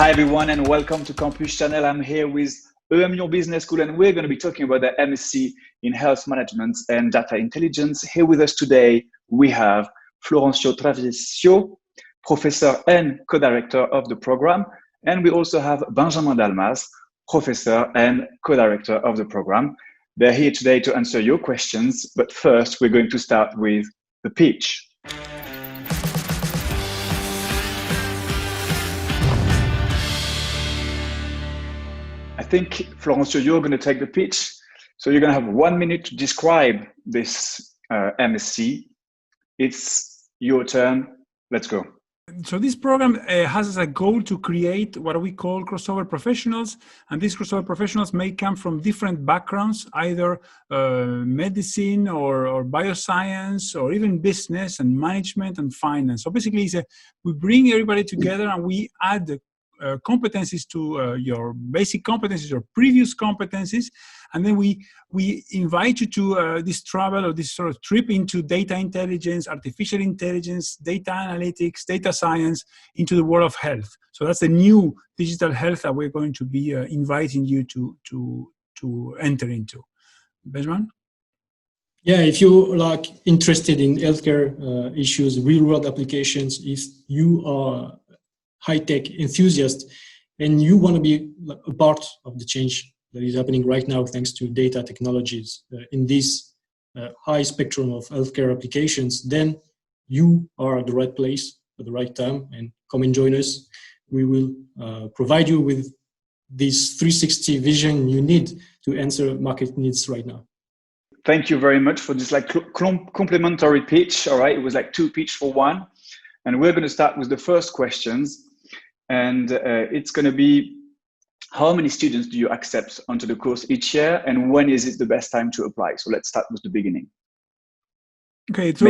Hi everyone and welcome to Campus Channel. I'm here with EMLYON Business School and we're going to be talking about the MSc in Health Management and Data Intelligence. Here with us today we have Florencio TRAVIESO, Professor and Co-Director of the program, and we also have Benjamin DALMAS, Professor and Co-Director of the program. They're here today to answer your questions, but first we're going to start with the pitch. I think, Florencio, you're going to take the pitch. So you're going to have 1 minute to describe this MSc. It's your turn. Let's go. So this program has as a goal to create what we call crossover professionals. And these crossover professionals may come from different backgrounds, either medicine or bioscience, or even business and management and finance. So basically, we bring everybody together and we add competencies to your basic competencies or previous competencies, and then we invite you to this travel or this sort of trip into data intelligence, artificial intelligence, data analytics, data science, into the world of health. So that's the new digital health that we're going to be inviting you to enter into. Benjamin? Yeah, if you're interested in healthcare issues, real-world applications, if you are high-tech enthusiast and you want to be a part of the change that is happening right now thanks to data technologies in this high spectrum of healthcare applications, then you are at the right place at the right time, and come and join us. We will provide you with this 360 vision you need to answer market needs right now. Thank you very much for this complimentary pitch. All right, it was like 2 pitch for 1. And we're going to start with the first questions. And it's going to be, how many students do you accept onto the course each year, and when is it the best time to apply? So let's start with the beginning. Okay, so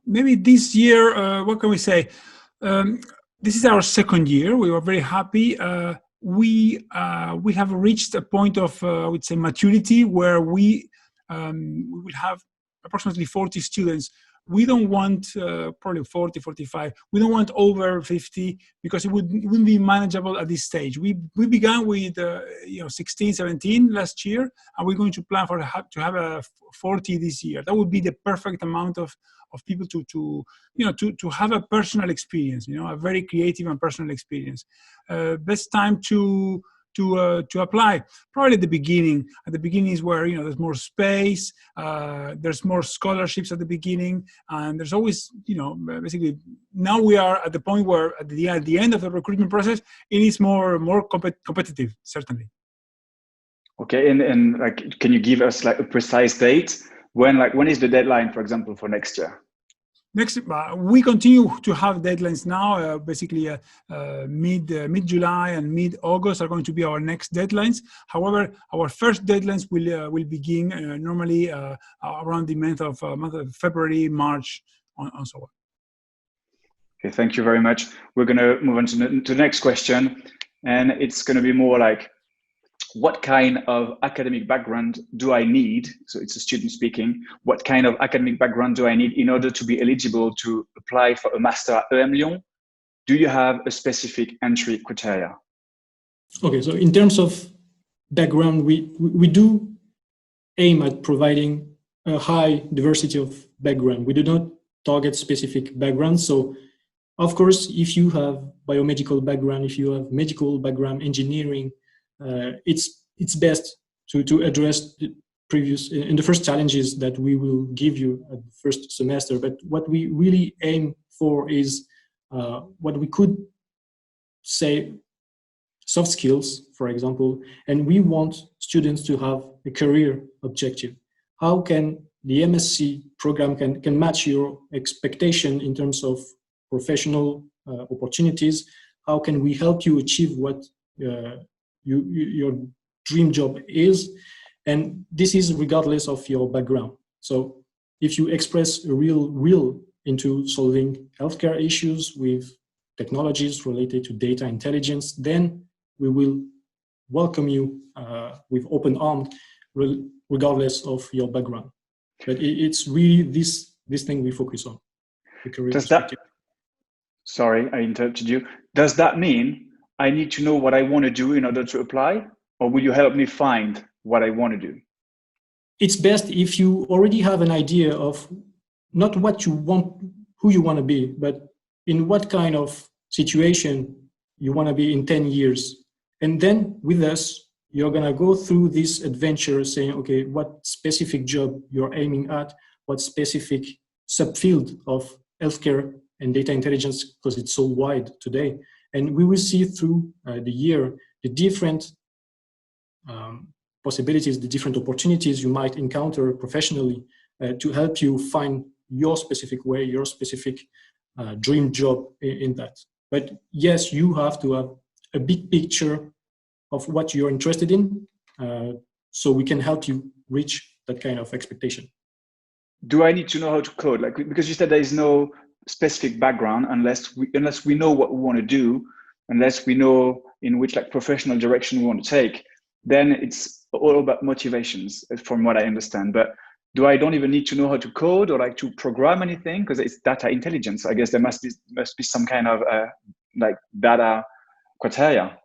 maybe this year, what can we say? This is our second year. We were very happy. We have reached a point of, I would say, maturity where we will have approximately 40 students. We don't want probably 40, 45. We don't want over 50 because it wouldn't be manageable at this stage. We began with 16, 17 last year, and we're going to plan to have a 40 this year. That would be the perfect amount of people to have a personal experience, a very creative and personal experience. Best time to apply probably at the beginning. At the beginning is where there's more space, there's more scholarships at the beginning, and there's always basically now we are at the point where at the end of the recruitment process it is more competitive, certainly. Okay, and can you give us a precise date when is the deadline, for example, for next year? We continue to have deadlines now. Basically, mid-July and mid-August are going to be our next deadlines. However, our first deadlines will begin normally around the month of February, March, and so on. Okay, thank you very much. We're going to move on to the next question, and it's going to be more like, what kind of academic background do I need? So it's a student speaking. What kind of academic background do I need in order to be eligible to apply for a master at EMLYON? Do you have a specific entry criteria? Okay, so in terms of background, we do aim at providing a high diversity of background. We do not target specific backgrounds. So of course, if you have biomedical background, if you have medical background, engineering, it's best to address the first challenges that we will give you at the first semester. But what we really aim for is what we could say soft skills, for example, and we want students to have a career objective. How can the MSc program can match your expectation in terms of professional opportunities? How can we help you achieve what your dream job is? And this is regardless of your background. So if you express a real will into solving healthcare issues with technologies related to data intelligence, then we will welcome you with open arms, regardless of your background. But it's really this thing we focus on. The career perspective. Sorry, I interrupted you. Does that mean I need to know what I want to do in order to apply, or will you help me find what I want to do? It's best if you already have an idea of not what you want, who you want to be, but in what kind of situation you want to be in 10 years. And then with us, you're going to go through this adventure saying, okay, what specific job you're aiming at, what specific subfield of healthcare and data intelligence, because it's so wide today. And we will see through the year the different possibilities, the different opportunities you might encounter professionally to help you find your specific way, your specific dream job in that. But yes, you have to have a big picture of what you're interested in, so we can help you reach that kind of expectation. Do I need to know how to code? Like, because you said there is no specific background unless we know what we want to do, unless we know in which like professional direction we want to take, then it's all about motivations, from what I understand. But I don't even need to know how to code or like to program anything, because it's data intelligence. I guess there must be some kind of like data criteria.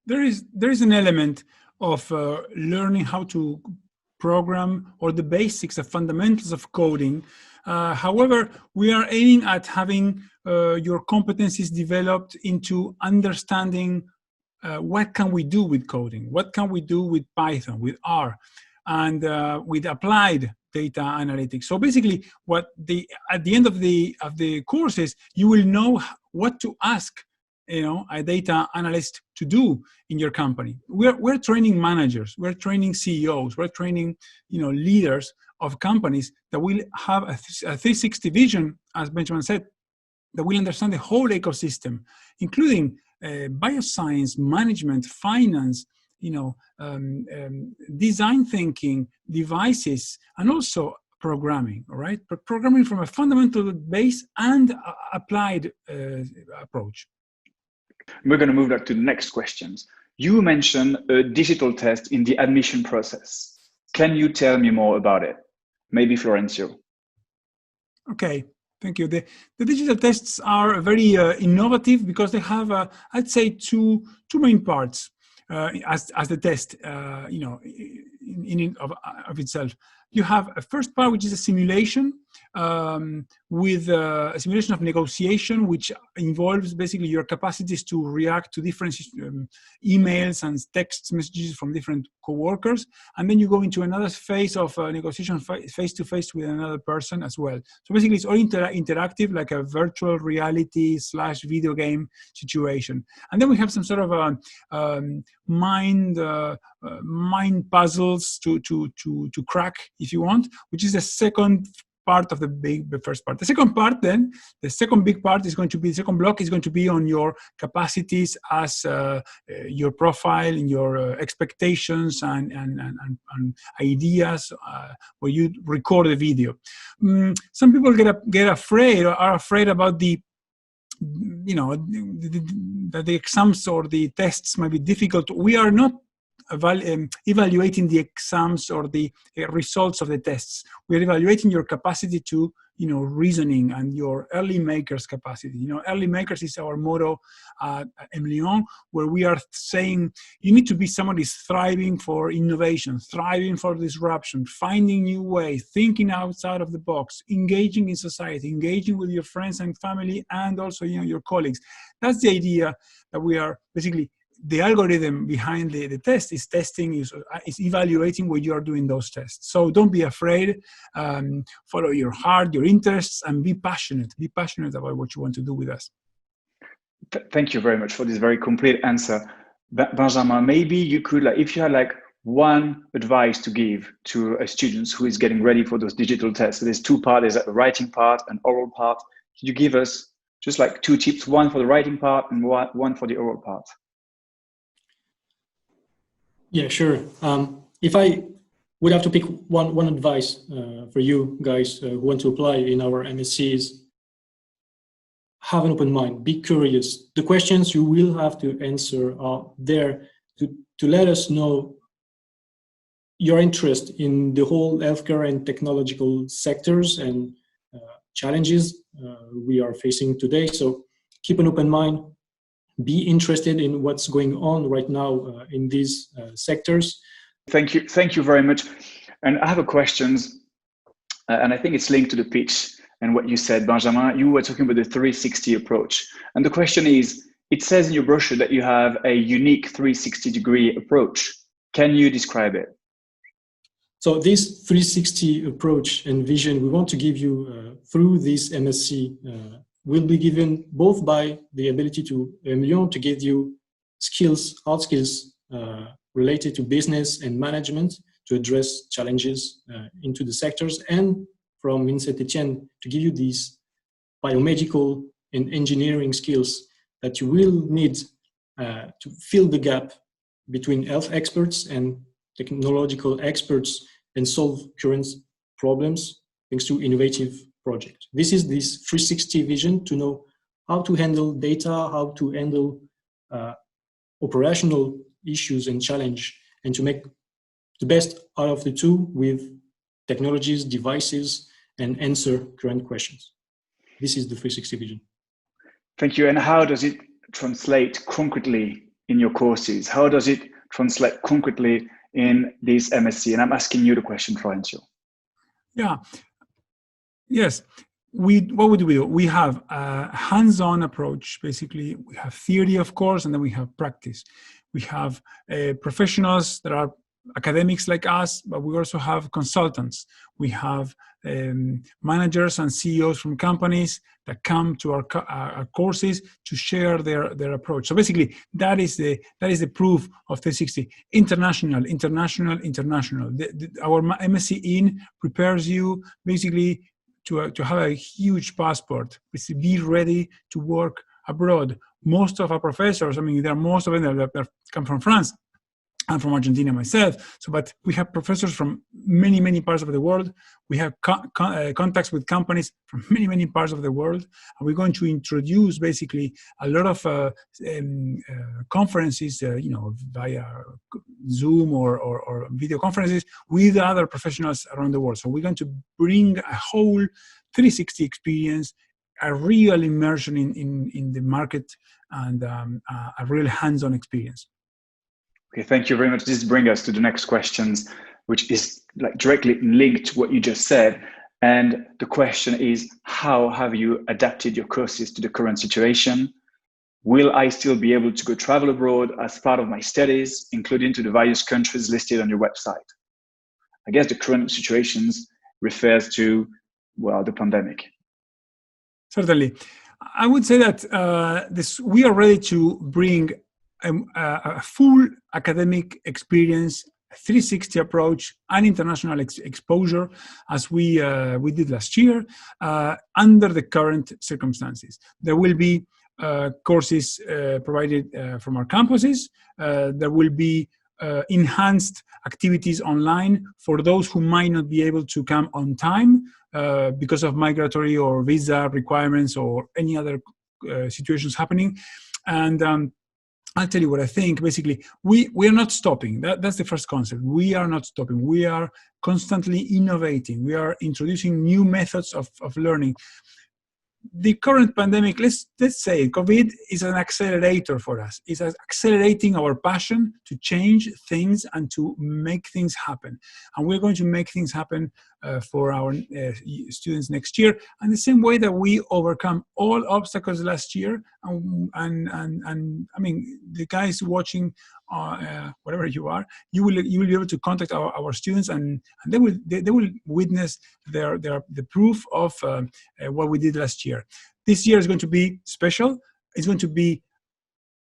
There is an element of learning how to program, or the basics, the fundamentals of coding. However, we are aiming at having your competencies developed into understanding what can we do with coding, what can we do with Python, with R, and with applied data analytics. So basically, at the end of the courses, you will know what to ask, a data analyst to do in your company. We're training managers, we're training CEOs, we're training leaders of companies that will have a 360 vision, as Benjamin said, that will understand the whole ecosystem, including bioscience, management, finance, design thinking, devices, and also programming, all right? But programming from a fundamental base and applied approach. We're going to move back to the next questions. You mentioned a digital test in the admission process. Can you tell me more about it? Maybe Florencio. Okay, thank you. The digital tests are very innovative because they have, I'd say, two main parts as the test, in of itself. You have a first part, which is a simulation with a simulation of negotiation, which involves basically your capacities to react to different emails and text messages from different coworkers. And then you go into another phase of negotiation face-to-face with another person as well. So basically it's all interactive, like a virtual reality / video game situation. And then we have some sort of mind puzzles to crack, if you want, which is the second part of the first part. The second part, then, the second big part is going to be, the second block is going to be on your capacities as your profile, and your expectations and ideas, where you record the video. Some people get afraid, or are afraid about the exams or the tests might be difficult. We are not evaluating the exams or the results of the tests. We're evaluating your capacity to, reasoning, and your early makers capacity. Early makers is our motto at EMLYON, where we are saying you need to be somebody thriving for innovation, thriving for disruption, finding new ways, thinking outside of the box, engaging in society, engaging with your friends and family, and also, your colleagues. That's the idea that we are basically. The algorithm behind the test is evaluating what you are doing those tests. So don't be afraid, follow your heart, your interests, and be passionate. Be passionate about what you want to do with us. Thank you very much for this very complete answer. Benjamin, maybe you could, if you had one advice to give to a student who is getting ready for those digital tests. So there's two parts, there's a writing part and oral part. Could you give us just 2 tips, one for the writing part and one for the oral part? Yeah, sure. If I would have to pick one advice for you guys who want to apply in our MSCs, have an open mind, be curious. The questions you will have to answer are there to let us know your interest in the whole healthcare and technological sectors and challenges we are facing today. So keep an open mind, be interested in what's going on right now in these sectors. Thank you very much. And I have a question, and I think it's linked to the pitch and what you said, Benjamin. You were talking about the 360 approach. And the question is, it says in your brochure that you have a unique 360-degree approach. Can you describe it? So this 360 approach and vision we want to give you through this MSc will be given both by the ability to EMLYON to give you skills, hard skills related to business and management to address challenges into the sectors, and from Saint-Etienne to give you these biomedical and engineering skills that you will need to fill the gap between health experts and technological experts and solve current problems thanks to innovative projects. This is this 360 vision to know how to handle data, how to handle operational issues and challenge, and to make the best out of the two with technologies, devices, and answer current questions. This is the 360 vision. Thank you. And how does it translate concretely in your courses? How does it translate concretely in this MSc? And I'm asking you the question, Florencio. Yeah. Yes. What would we do? We have a hands-on approach. Basically, we have theory, of course, and then we have practice. We have professionals that are academics like us, but we also have consultants. We have managers and CEOs from companies that come to our courses to share their approach. So basically, that is the proof of 360. International. Our MSc in prepares you basically to have a huge passport. Be ready to work abroad. Most of our professors, I mean, there are most of them that come from France. I'm from Argentina myself, but we have professors from many parts of the world. We have contacts with companies from many parts of the world, and we're going to introduce basically a lot of conferences, via Zoom or video conferences with other professionals around the world. So we're going to bring a whole 360 experience, a real immersion in the market, and a real hands-on experience. Okay, thank you very much. This brings us to the next questions, which is like directly linked to what you just said. And the question is, how have you adapted your courses to the current situation? Will I still be able to go travel abroad as part of my studies, including to the various countries listed on your website? I guess the current situations refers to, well, the pandemic. Certainly. I would say that we are ready to bring a full academic experience, a 360 approach, and international exposure as we did last year under the current circumstances. There will be courses provided from our campuses. There will be enhanced activities online for those who might not be able to come on time because of migratory or visa requirements or any other situations happening. And I'll tell you what I think. Basically, we are not stopping. That's the first concept. We are not stopping. We are constantly innovating. We are introducing new methods of learning. The current pandemic, let's say COVID is an accelerator for us. It's accelerating our passion to change things and to make things happen. And we're going to make things happen for our students next year. And the same way that we overcome all obstacles last year. And I mean, the guys watching, wherever you are, you will be able to contact our students, and they will witness the proof of what we did last year. This year is going to be special. It's going to be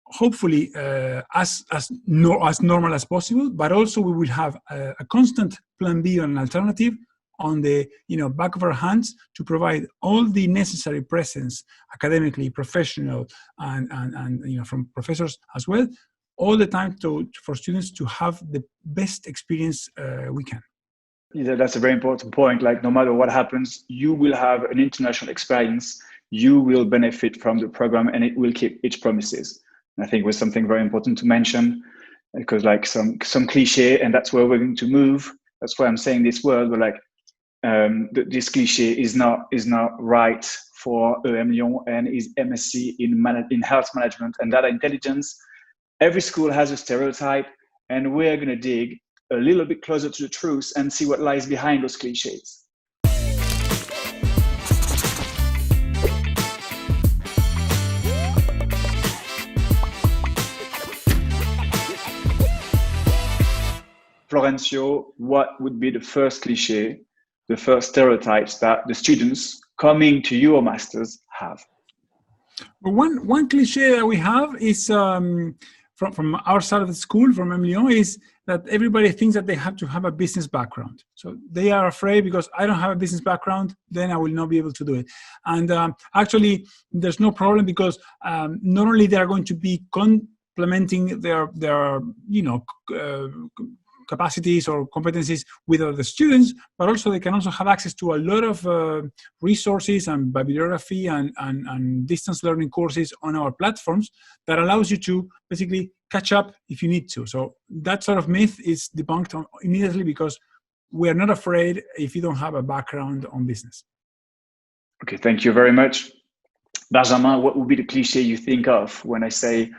hopefully as normal as possible, but also we will have a constant plan B or an alternative on the back of our hands to provide all the necessary presence, academically, professional, and from professors as well, all the time for students to have the best experience we can. Yeah, that's a very important point. Like, no matter what happens, you will have an international experience. You will benefit from the program, and it will keep its promises. And I think it was something very important to mention, because like some cliche, and that's where we're going to move. That's why I'm saying this word. But like, this cliche is not right for EMLYON and his MSc in health management and data intelligence. Every school has a stereotype, and we're going to dig a little bit closer to the truth and see what lies behind those cliches. Florencio, what would be the first cliche, the first stereotypes that the students coming to your masters have? Well, one cliche that we have is from our side of the school, from EMLYON, is that everybody thinks that they have to have a business background. So they are afraid, because I don't have a business background, then I will not be able to do it. And actually, there's no problem, because not only they are going to be complementing their capacities or competencies with other students, but also they can also have access to a lot of resources and bibliography and distance learning courses on our platforms that allows you to basically catch up if you need to. So that sort of myth is debunked immediately, because we are not afraid if you don't have a background on business. Okay, thank you very much. Benjamin, what would be the cliche you think of when I say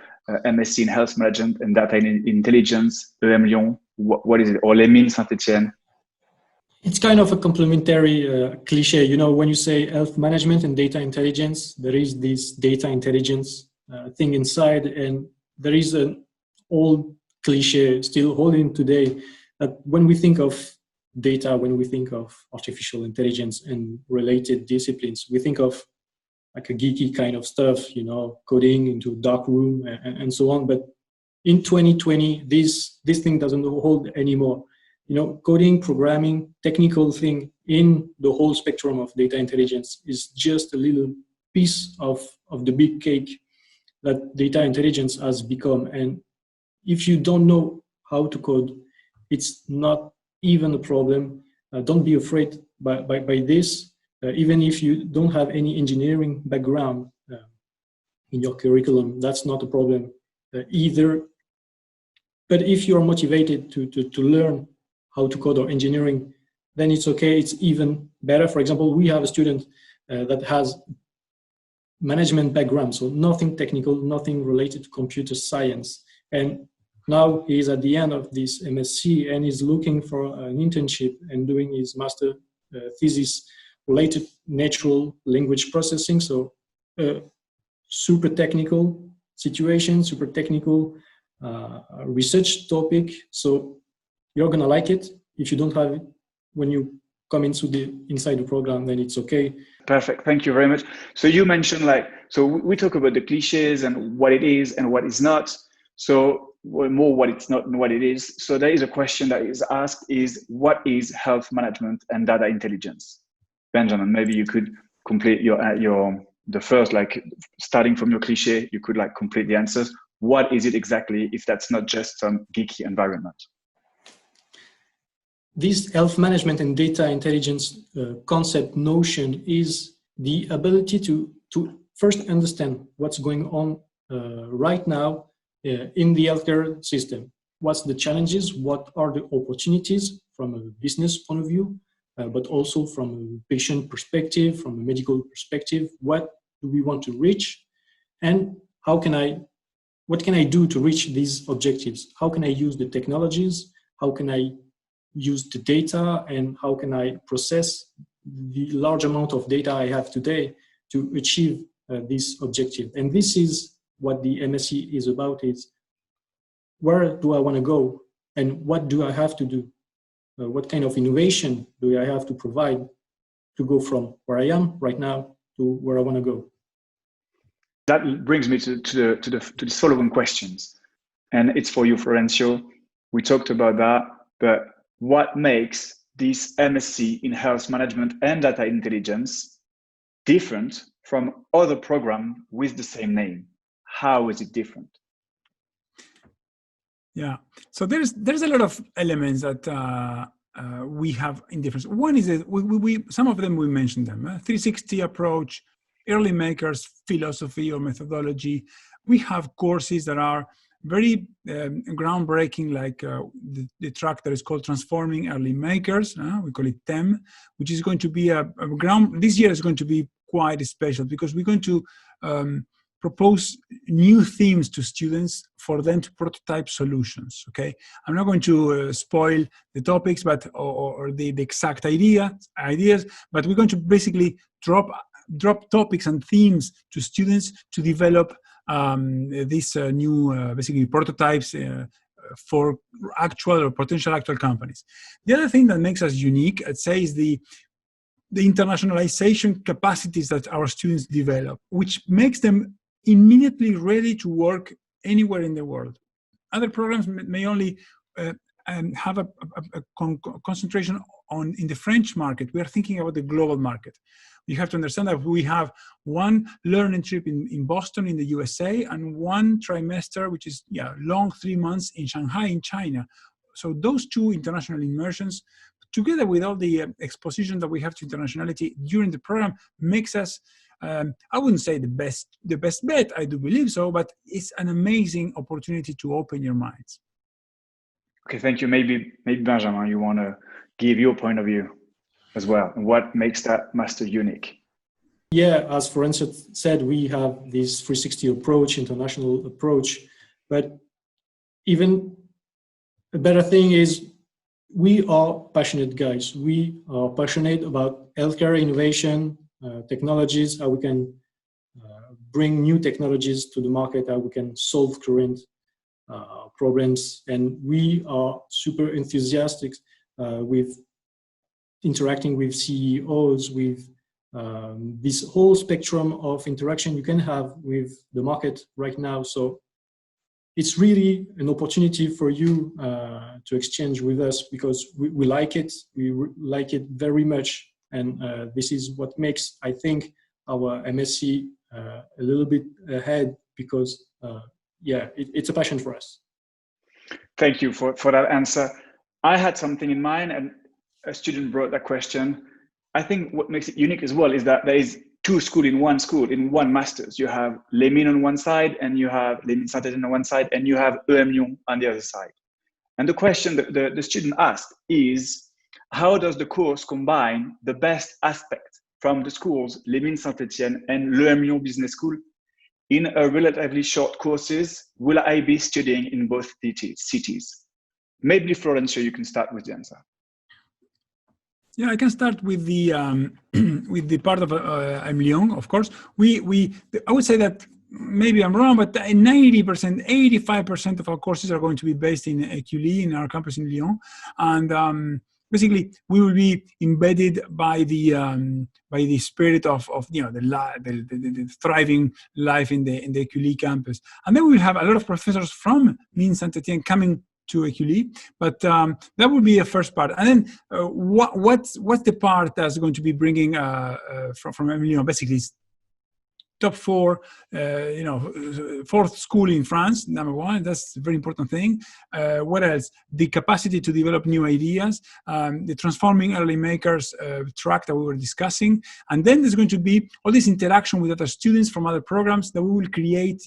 MSc in health management and data intelligence, EMLYON? What is it? Or Saint-Etienne? It's kind of a complementary cliche. You know, when you say health management and data intelligence, there is this data intelligence thing inside, and there is an old cliche still holding today, that when we think of data, when we think of artificial intelligence and related disciplines, we think of like a geeky kind of stuff, you know, coding into a dark room and so on. But in 2020, this thing doesn't hold anymore. You know, coding, programming, technical thing in the whole spectrum of data intelligence is just a little piece of the big cake that data intelligence has become. And if you don't know how to code, it's not even a problem. Don't be afraid by this. Even if you don't have any engineering background in your curriculum, that's not a problem either. But if you're motivated to learn how to code or engineering, then it's okay. It's even better. For example, we have a student that has management background, so nothing technical, nothing related to computer science. And now he's at the end of this MSc and is looking for an internship and doing his master thesis related natural language processing. So super technical situation, super technical research topic. So you're gonna like it. If you don't have it when you come inside the program, then it's okay. Perfect. Thank you very much. So you mentioned so we talk about the cliches and what it is and what is not. So more what it's not and what it is. So there is a question that is asked is, what is health management and data intelligence? Benjamin, maybe you could complete the first, starting from your cliche, you could complete the answers. What is it exactly, if that's not just some geeky environment? This health management and data intelligence concept notion is the ability to first understand what's going on right now in the healthcare system. What's the challenges? What are the opportunities from a business point of view, but also from a patient perspective, from a medical perspective? What do we want to reach? And what can I do to reach these objectives? How can I use the technologies? How can I use the data? And how can I process the large amount of data I have today to achieve this objective? And this is what the MSc is about, is where do I want to go? And what do I have to do? What kind of innovation do I have to provide to go from where I am right now to where I want to go? That brings me to the following questions. And it's for you, Florencio. We talked about that, but what makes this MSc in health management and data intelligence different from other programs with the same name? How is it different? Yeah, so there's a lot of elements that we have in difference. One is that we some of them we mentioned them. 360 approach, early makers philosophy or methodology. We have courses that are very groundbreaking, like the track that is called Transforming Early Makers. We call it TEM, which is going to be this year is going to be quite special because we're going to propose new themes to students for them to prototype solutions. Okay, I'm not going to spoil the topics, but or the exact ideas, but we're going to basically drop topics and themes to students to develop these new basically prototypes for actual or potential actual companies. The other thing that makes us unique, I'd say, is the internationalization capacities that our students develop, which makes them immediately ready to work anywhere in the world. Other programs may only have a concentration in the French market. We are thinking about the global market. You have to understand that we have one learning trip in Boston in the USA and one trimester, which is long 3 months in Shanghai in China. So those two international immersions, together with all the exposition that we have to internationality during the program, makes us, I wouldn't say the best bet, I do believe so, but it's an amazing opportunity to open your minds. Okay, thank you. Maybe Benjamin, you want to give your point of view as well, and what makes that master unique? Yeah, as Florencio said, we have this 360 approach, international approach, but even a better thing is we are passionate guys. We are passionate about healthcare innovation, technologies, how we can bring new technologies to the market, how we can solve current problems. And we are super enthusiastic with interacting with CEOs, with this whole spectrum of interaction you can have with the market right now. So it's really an opportunity for you to exchange with us because we like it. We like it very much. And this is what makes, I think, our MSc a little bit ahead because, it's a passion for us. Thank you for that answer. I had something in mind, and a student brought that question. I think what makes it unique as well is that there is two schools in one master's. You have Les Mines on one side, and you have Les Mines Saint-Etienne on one side, and you have EMLYON on the other side. And the question that the student asked is, how does the course combine the best aspect from the schools, Les Mines Saint-Etienne and EMLYON Business School, in a relatively short courses? Will I be studying in both cities? Maybe Florencio, you can start with the answer. Yeah, I can start with the with the part of EMLYON. Of course, I would say that maybe I'm wrong, but 90%, 85% of our courses are going to be based in EQLI, in our campus in Lyon, and basically we will be embedded by the spirit of the thriving life in the EQLI campus, and then we will have a lot of professors from Mines Saint-Etienne coming to EQLI, but that would be a first part. And then what's the part that's going to be bringing from EMLYON? Basically, top four, fourth school in France, number one. That's a very important thing. What else? The capacity to develop new ideas, the transforming early makers track that we were discussing. And then there's going to be all this interaction with other students from other programs that we will create,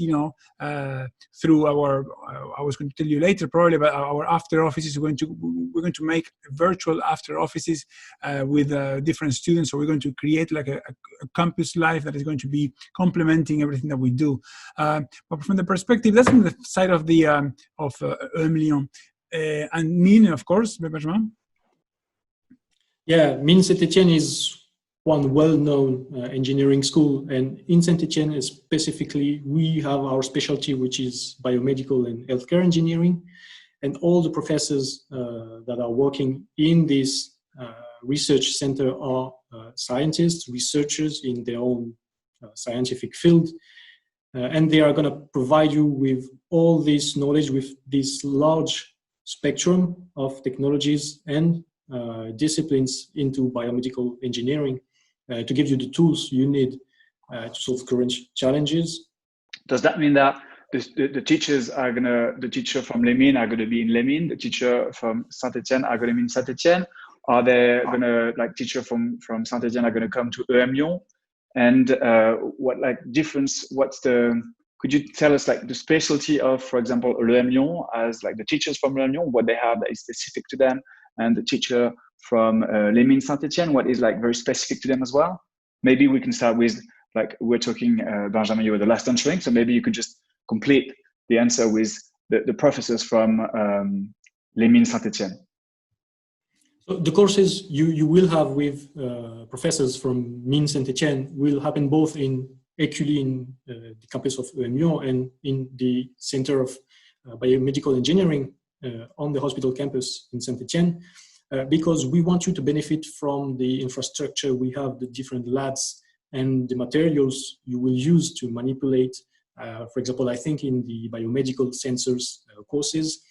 through our, I was going to tell you later probably, but our after offices, we're going to make virtual after offices with different students. So we're going to create like a campus life that is going to be complementing everything that we do. But from the perspective, that's from the side of the of EMLYON. And Mines, of course, Benjamin. Yeah, Mines Saint-Etienne is one well-known engineering school, and in Saint-Etienne specifically, we have our specialty, which is biomedical and healthcare engineering, and all the professors that are working in this research center are scientists, researchers in their own scientific field, and they are going to provide you with all this knowledge, with this large spectrum of technologies and disciplines into biomedical engineering to give you the tools you need to solve current challenges. Does that mean that the teachers are the teacher from Les Mines are going to be in Les Mines, the teacher from Saint-Etienne are going to be in Saint-Etienne? Are they going to, like, teacher from Saint-Etienne are going to come to EMLYON? And what difference? Could you tell us the specialty of, for example, EMLYON, as the teachers from EMLYON, what they have that is specific to them, and the teacher from Les Mines Saint-Etienne, what is very specific to them as well? maybe we can start with, like we're talking, Benjamin, you were the last answering, so maybe you could just complete the answer with the professors from Les Mines Saint-Etienne. So the courses you will have with professors from Mines Saint-Etienne will happen both in Écully in the campus of EMLYON and in the Center of Biomedical Engineering on the hospital campus in Saint-Etienne, because we want you to benefit from the infrastructure we have, the different labs and the materials you will use to manipulate. For example, I think in the biomedical sensors courses,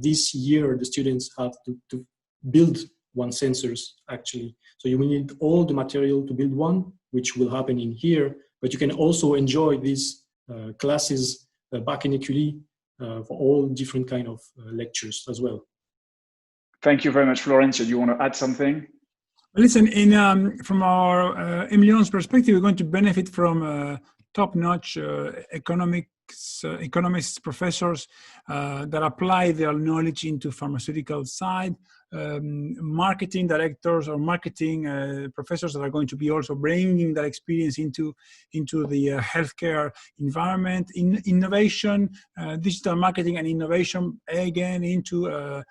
this year the students have to build one sensors actually. So you will need all the material to build one, which will happen in here, but you can also enjoy these classes back in Écully for all different kind of lectures as well. Thank you very much, Florencio. Do you want to add something? Listen, from our EMLYON's perspective, we're going to benefit from top-notch economists, professors that apply their knowledge into pharmaceutical side, marketing directors or marketing professors that are going to be also bringing that experience into the healthcare environment, innovation, digital marketing and innovation again into our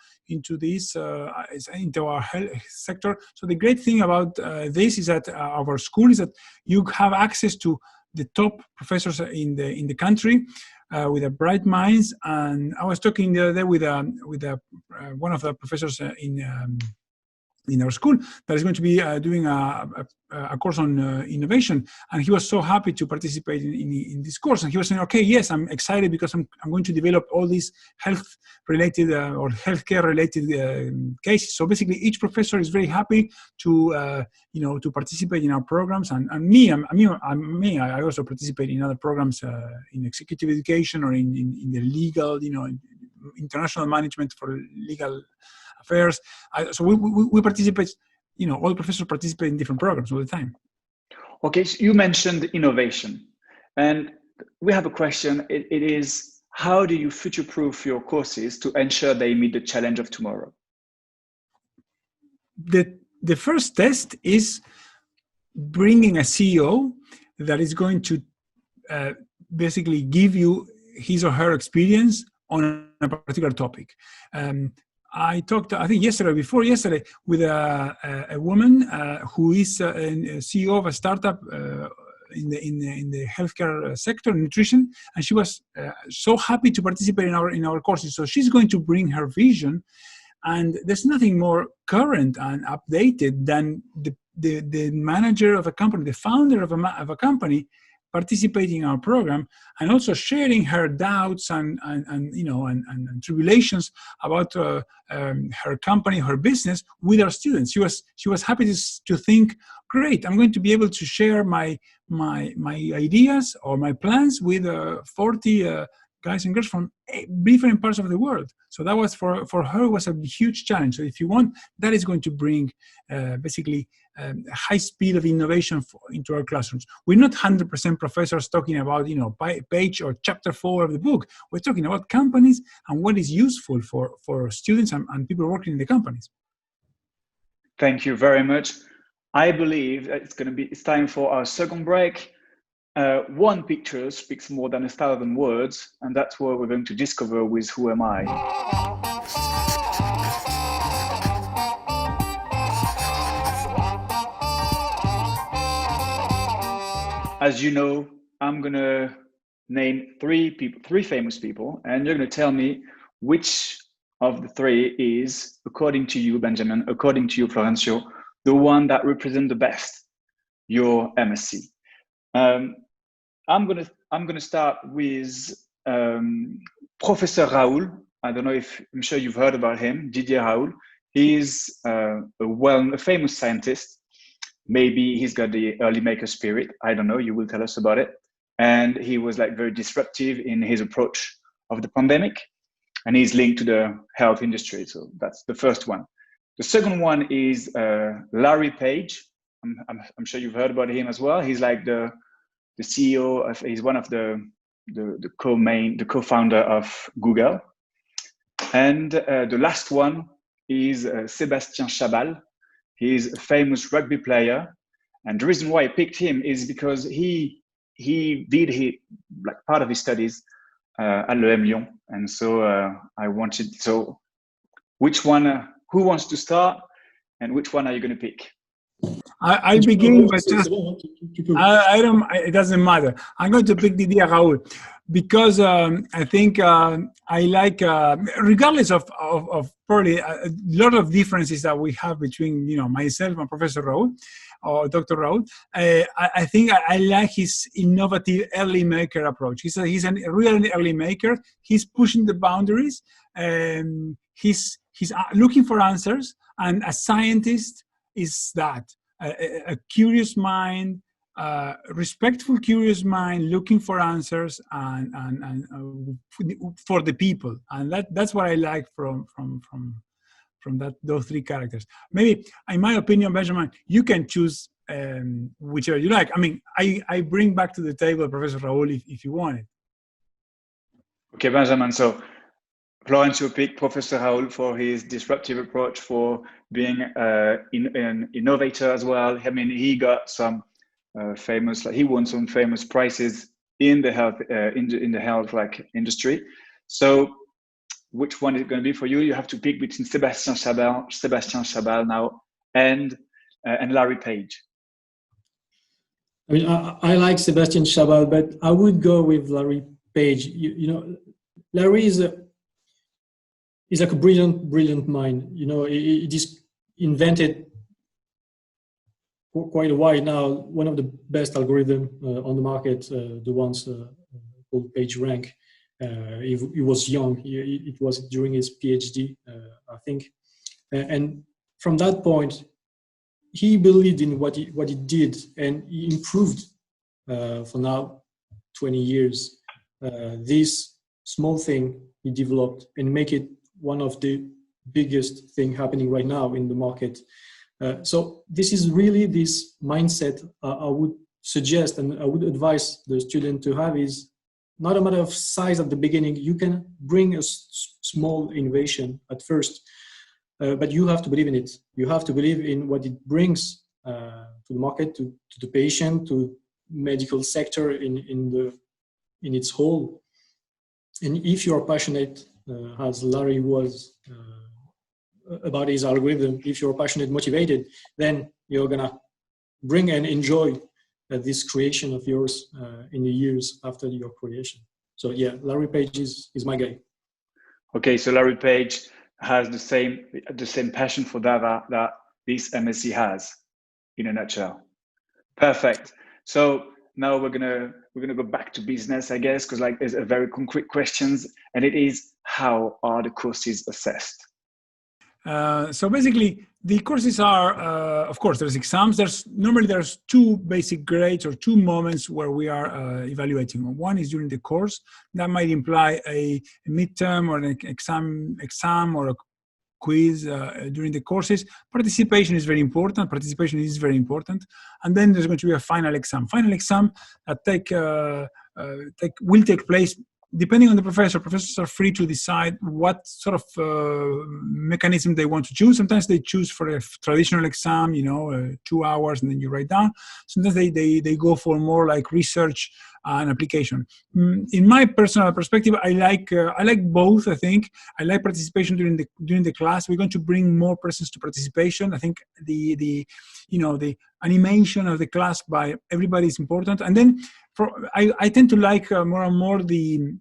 health sector. So the great thing about this is that our school is that you have access to the top professors in the country with bright minds. And I was talking the other day with one of the professors in our school that is going to be doing a course on innovation, and he was so happy to participate in this course. And he was saying, "Okay, yes, I'm excited because I'm going to develop all these health-related or healthcare-related cases." So basically, each professor is very happy to to participate in our programs. And me, I also participate in other programs in executive education or in the legal, international management for legal affairs. So we participate, all professors participate in different programs all the time. Okay, so you mentioned innovation, and we have a question. It is, how do you future-proof your courses to ensure they meet the challenge of tomorrow? The first test is bringing a CEO that is going to basically give you his or her experience on a particular topic. I talked, I think before yesterday, with a woman who is a CEO of a startup in the healthcare sector, nutrition, and she was so happy to participate in our courses. So she's going to bring her vision, and there's nothing more current and updated than the manager of a company, the founder of a company, participating in our program and also sharing her doubts and tribulations about her company, her business with our students. She was happy to think, great, I'm going to be able to share my ideas or my plans with 40 guys and girls from different parts of the world. So that was for her was a huge challenge. So if you want, that is going to bring basically a high speed of innovation into our classrooms. We're not 100% professors talking about page or chapter 4 of the book. We're talking about companies and what is useful for students and people working in the companies. Thank you very much. I believe it's time for our second break. One picture speaks more than 1,000 words, and that's what we're going to discover with Who Am I? As you know, I'm going to name three famous people, and you're going to tell me which of the three is, according to you, Benjamin, according to you, Florencio, the one that represents the best your MSc. I'm gonna start with Professor Raoul. I'm sure you've heard about him, Didier Raoul. He's a famous scientist. Maybe he's got the early maker spirit. I don't know. You will tell us about it. And he was very disruptive in his approach of the pandemic, and he's linked to the health industry. So that's the first one. The second one is Larry Page. I'm sure you've heard about him as well. He's like the CEO he's one of the co-founder of Google. And the last one is Sébastien Chabal. He's a famous rugby player, And the reason why I picked him is because he did like part of his studies at EMLYON, and so I wanted. So, which one? Who wants to start, and which one are you going to pick? I begin, but just I don't. It doesn't matter. I'm going to pick Didier Raoul because I think I like, regardless of probably a lot of differences that we have between myself and Professor Raoul or Dr. Raoul. I think I like his innovative early maker approach. He's a real early maker. He's pushing the boundaries. He's looking for answers, and a scientist is that. A curious mind, respectful, curious mind, looking for answers and for the people, and that's what I like from those three characters. Maybe, in my opinion, Benjamin, you can choose whichever you like. I mean, I bring back to the table Professor Raoul if you want it. Okay, Benjamin. So Florencio picked Professor Raoul for his disruptive approach, for being an innovator as well. I mean, he got some famous, like he won some famous prizes in the health in the health industry. So, which one is it going to be for you? You have to pick between Sébastien Chabal now and Larry Page. I mean, I like Sébastien Chabal, but I would go with Larry Page. You know, Larry is like a brilliant mind. You know, he just invented for quite a while now one of the best algorithms on the market, the ones called PageRank. He was young. It was during his PhD, I think. And from that point, he believed in what he did, and he improved for now 20 years. This small thing he developed and make it one of the biggest thing happening right now in the market. So this is really this mindset I would suggest and I would advise the student to have. Is not a matter of size at the beginning. You can bring a small innovation at first, but you have to believe in it. You have to believe in what it brings to the market, to the patient, to medical sector in its whole. And if you are passionate, as Larry was, about his algorithm, if you're passionate, motivated, then you're gonna bring and enjoy this creation of yours in the years after your creation. So yeah, Larry Page is my guy. Okay, so Larry Page has the same passion for data that this MSc has, in a nutshell. Perfect. So now we're gonna go back to business, I guess, because like there's a very concrete questions, and it is, how are the courses assessed? So basically, the courses are, of course, there's exams. Normally there's two basic grades or two moments where we are evaluating. One is during the course. That might imply a midterm or an exam or a quiz during the courses. Participation is very important. And then there's going to be a final exam. Final exam that will take place depending on the professor. Professors are free to decide what sort of mechanism they want to choose. Sometimes they choose for a traditional exam, 2 hours, and then you write down. Sometimes they go for more like research and application. In my personal perspective, I like both. I think I like participation during the class. We're going to bring more presence to participation. I think the animation of the class by everybody is important. And then I tend to like more and more the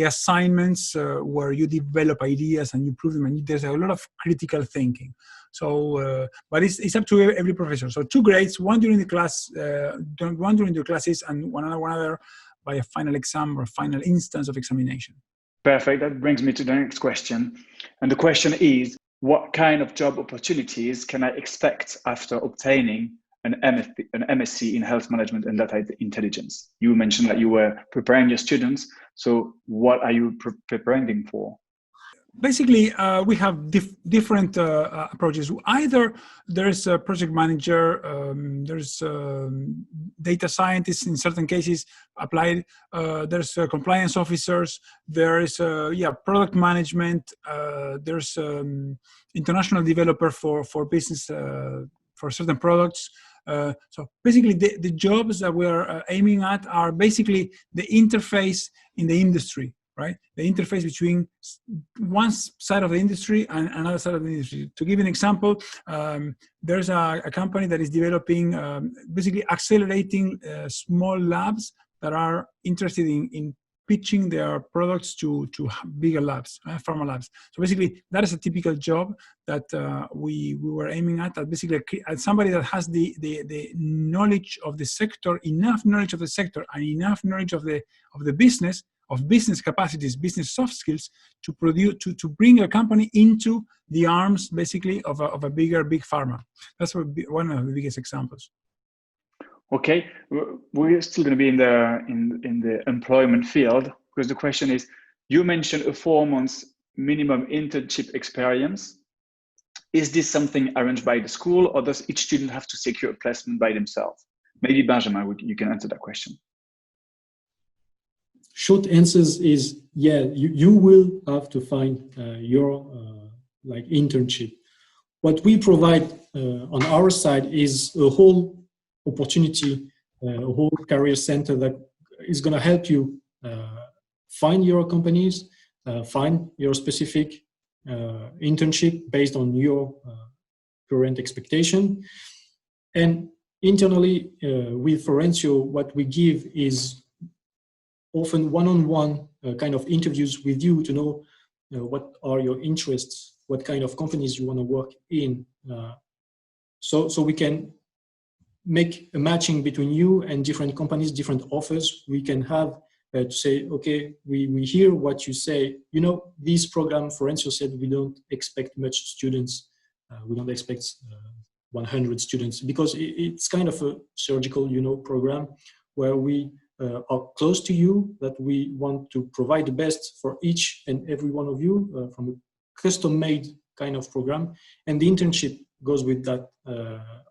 assignments where you develop ideas and you prove them, and there's a lot of critical thinking. So, but it's up to every professor. So 2 grades, one during the class, one during the classes, and one other by a final exam or a final instance of examination. Perfect. That brings me to the next question, and the question is, what kind of job opportunities can I expect after obtaining an MSc in health management and data intelligence? You mentioned that you were preparing your students. So what are you preparing them for? Basically, we have different approaches. Either there's a project manager, there's data scientists in certain cases applied, there's compliance officers, there is product management, there's international developer for business, for certain products. So basically, the jobs that we're aiming at are basically the interface in the industry, right? The interface between one side of the industry and another side of the industry. To give an example, there's a company that is developing, basically accelerating small labs that are interested in pitching their products to bigger labs, pharma labs. So basically, that is a typical job that we were aiming at. That basically, somebody that has the knowledge of the sector, enough knowledge of the sector, and enough knowledge of the business, of business capacities, business soft skills, to produce, to bring a company into the arms, basically, of a big pharma. That's one of the biggest examples. Okay, we're still going to be in the employment field, because the question is, you mentioned a 4 months minimum internship experience. Is this something arranged by the school, or does each student have to secure a placement by themselves? Maybe Benjamin, you can answer that question. Short answers is, yeah, you will have to find your like internship. What we provide on our side is a whole opportunity, a whole career center that is going to help you find your companies, find your specific internship based on your current expectation. And internally, with Florencio, what we give is often one-on-one kind of interviews with you to know what are your interests, what kind of companies you want to work in. So we can make a matching between you and different companies, different offers. We can have to say, okay, we hear what you say. You know, this program, Florencio said, we don't expect much students. We don't expect 100 students, because it's kind of a surgical, program where we are close to you, that we want to provide the best for each and every one of you from a custom-made kind of program. And the internship goes with that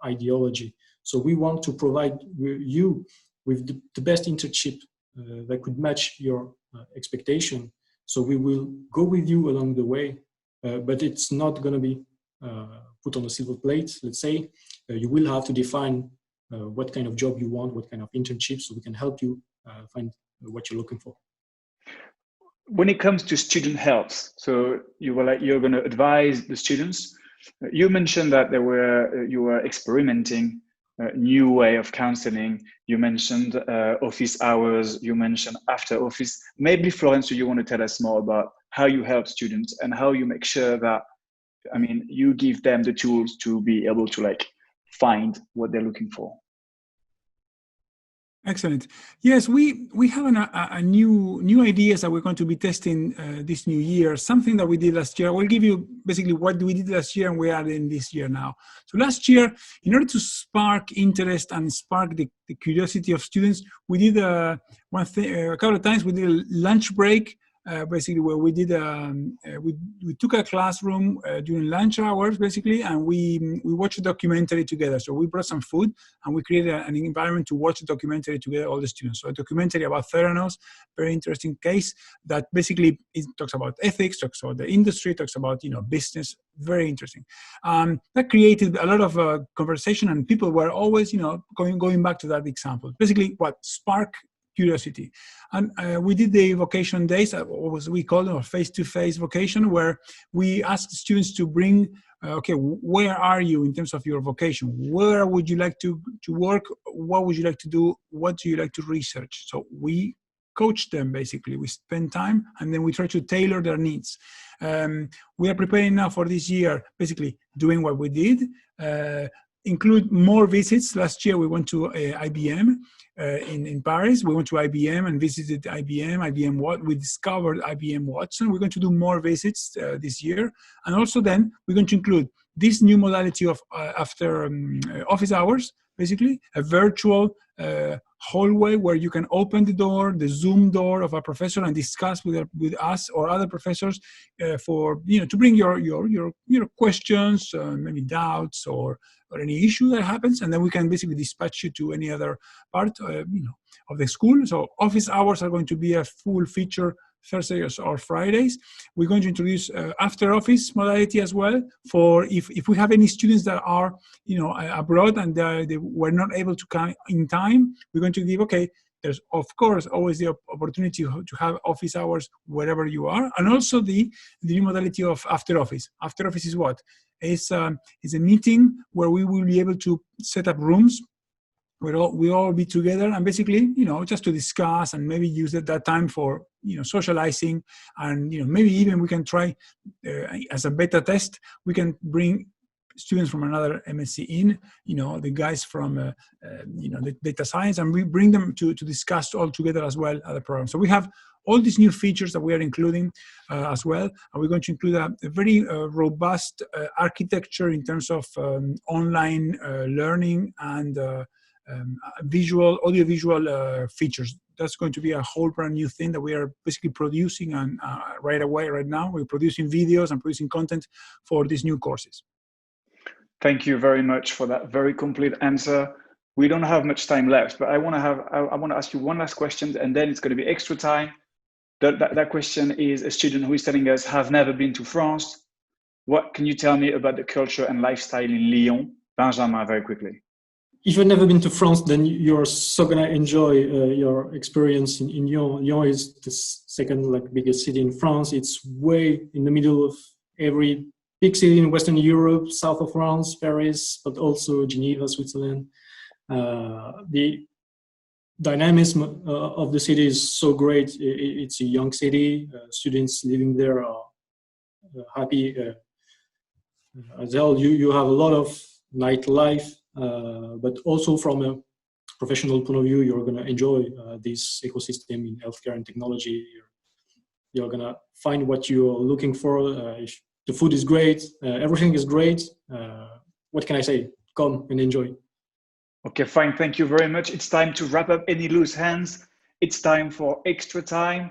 ideology. So we want to provide you with the best internship that could match your expectation. So we will go with you along the way, but it's not going to be put on a silver plate, let's say. You will have to define what kind of job you want, what kind of internship, so we can help you find what you're looking for. When it comes to student health, so you're going to advise the students. You mentioned that you were experimenting a new way of counseling. You mentioned office hours. You mentioned after office. Maybe, Florencio, you want to tell us more about how you help students and how you make sure that, you give them the tools to be able to find what they're looking for. Excellent. Yes, we have a new ideas that we're going to be testing this new year. Something that we did last year. We'll give you basically what we did last year and we are in this year now. So last year, in order to spark interest and spark the curiosity of students, we did a couple of times. We did a lunch break. Basically, where we did we took a classroom during lunch hours, basically, and we watched a documentary together. So we brought some food and we created an environment to watch a documentary together, all the students. So a documentary about Theranos, very interesting case that basically it talks about ethics, talks about the industry, talks about business, very interesting. That created a lot of conversation, and people were always going back to that example. Basically, what spark curiosity. And we did the vocation days, what we call them, face-to-face vocation, where we asked students to bring, okay, where are you in terms of your vocation? Where would you like to work? What would you like to do? What do you like to research? So we coach them, basically. We spend time, and then we try to tailor their needs. We are preparing now for this year, basically doing what we did, include more visits. Last year, we went to IBM in Paris. We went to IBM and visited IBM. We discovered IBM Watson. We're going to do more visits this year. And also then, we're going to include this new modality of after office hours, basically, a virtual hallway where you can open the door, the Zoom door of a professor, and discuss with us or other professors for to bring your questions, maybe doubts or any issue that happens, and then we can basically dispatch you to any other part of the school. So office hours are going to be a full feature Thursdays or Fridays. We're going to introduce after office modality as well for if we have any students that are abroad and they were not able to come in time. We're going to give there's of course always the opportunity to have office hours wherever you are, and also the new modality of after office. After office is what? It's a meeting where we will be able to set up rooms where we all be together and basically, just to discuss and maybe use that time for, socializing, and, maybe even we can try as a beta test, we can bring students from another MSc in, the guys from, the data science, and we bring them to discuss all together as well at the program. So we have all these new features that we are including as well. And we're going to include a very robust architecture in terms of online learning and audiovisual features. That's going to be a whole brand new thing that we are basically producing and right now. We're producing videos and producing content for these new courses. Thank you very much for that very complete answer. We don't have much time left, but I want to ask you one last question, and then it's going to be extra time. That question is a student who is telling us, have never been to France. What can you tell me about the culture and lifestyle in Lyon? Benjamin, very quickly. If you've never been to France, then you're so gonna enjoy your experience in Lyon. Lyon is the second biggest city in France. It's way in the middle of every big city in Western Europe, south of France, Paris, but also Geneva, Switzerland. The dynamism of the city is so great. It's a young city. Students living there are happy. As well, you have a lot of nightlife. But also from a professional point of view, you're going to enjoy this ecosystem in healthcare and technology. You're going to find what you're looking for. If the food is great, everything is great. What can I say? Come and enjoy. Okay, fine. Thank you very much. It's time to wrap up any loose ends. It's time for extra time.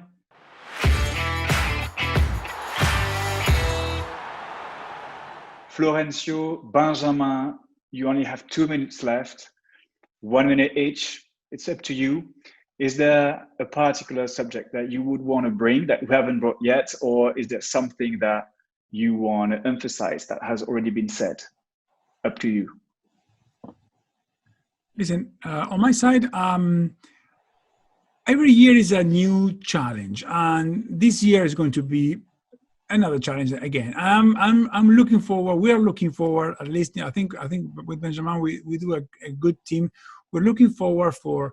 Florencio, Benjamin, you only have 2 minutes left, 1 minute each. It's up to you. Is there a particular subject that you would want to bring that you haven't brought yet, or is there something that you want to emphasize that has already been said? Up to you. Listen, on my side, every year is a new challenge, and this year is going to be another challenge again. I'm looking forward. We are looking forward. At least I think with Benjamin we do a good team. We're looking forward for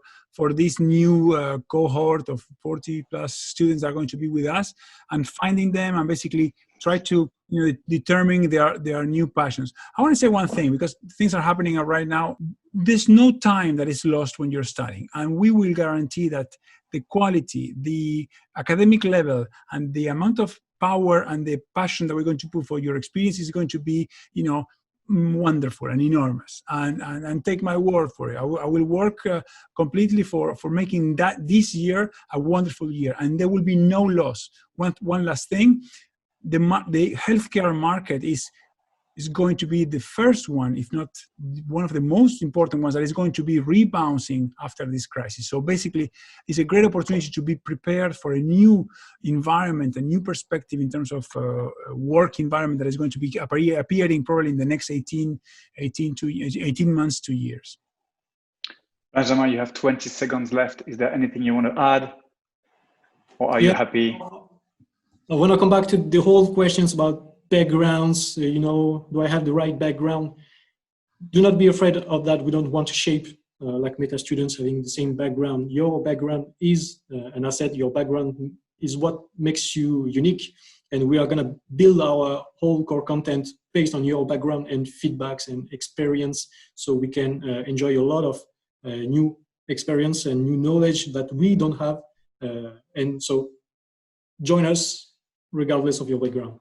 this new cohort of 40 plus students that are going to be with us, and finding them and basically try to determine their new passions. I want to say one thing, because things are happening right now. There's no time that is lost when you're studying, and we will guarantee that the quality, the academic level, and the amount of power and the passion that we're going to put for your experience is going to be, wonderful and enormous. And take my word for it. I will work completely for making this year a wonderful year, and there will be no loss. One last thing, the healthcare market is going to be the first one, if not one of the most important ones, that is going to be rebounding after this crisis. So basically, it's a great opportunity to be prepared for a new environment, a new perspective in terms of work environment that is going to be appearing probably in the next 18 months to years. Benjamin, you have 20 seconds left. Is there anything you want to add? Or are you happy? I want to come back to the whole questions about backgrounds, do I have the right background? Do not be afraid of that. We don't want to shape like meta students having the same background. Your background is an asset. Your background is what makes you unique. And we are going to build our whole core content based on your background and feedbacks and experience, so we can enjoy a lot of new experience and new knowledge that we don't have. And so join us regardless of your background.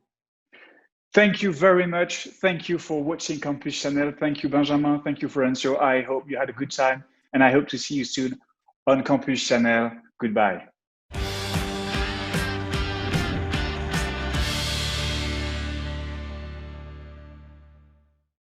Thank you very much. Thank you for watching Campus Channel. Thank you, Benjamin. Thank you, Florencio. I hope you had a good time, and I hope to see you soon on Campus Channel. Goodbye.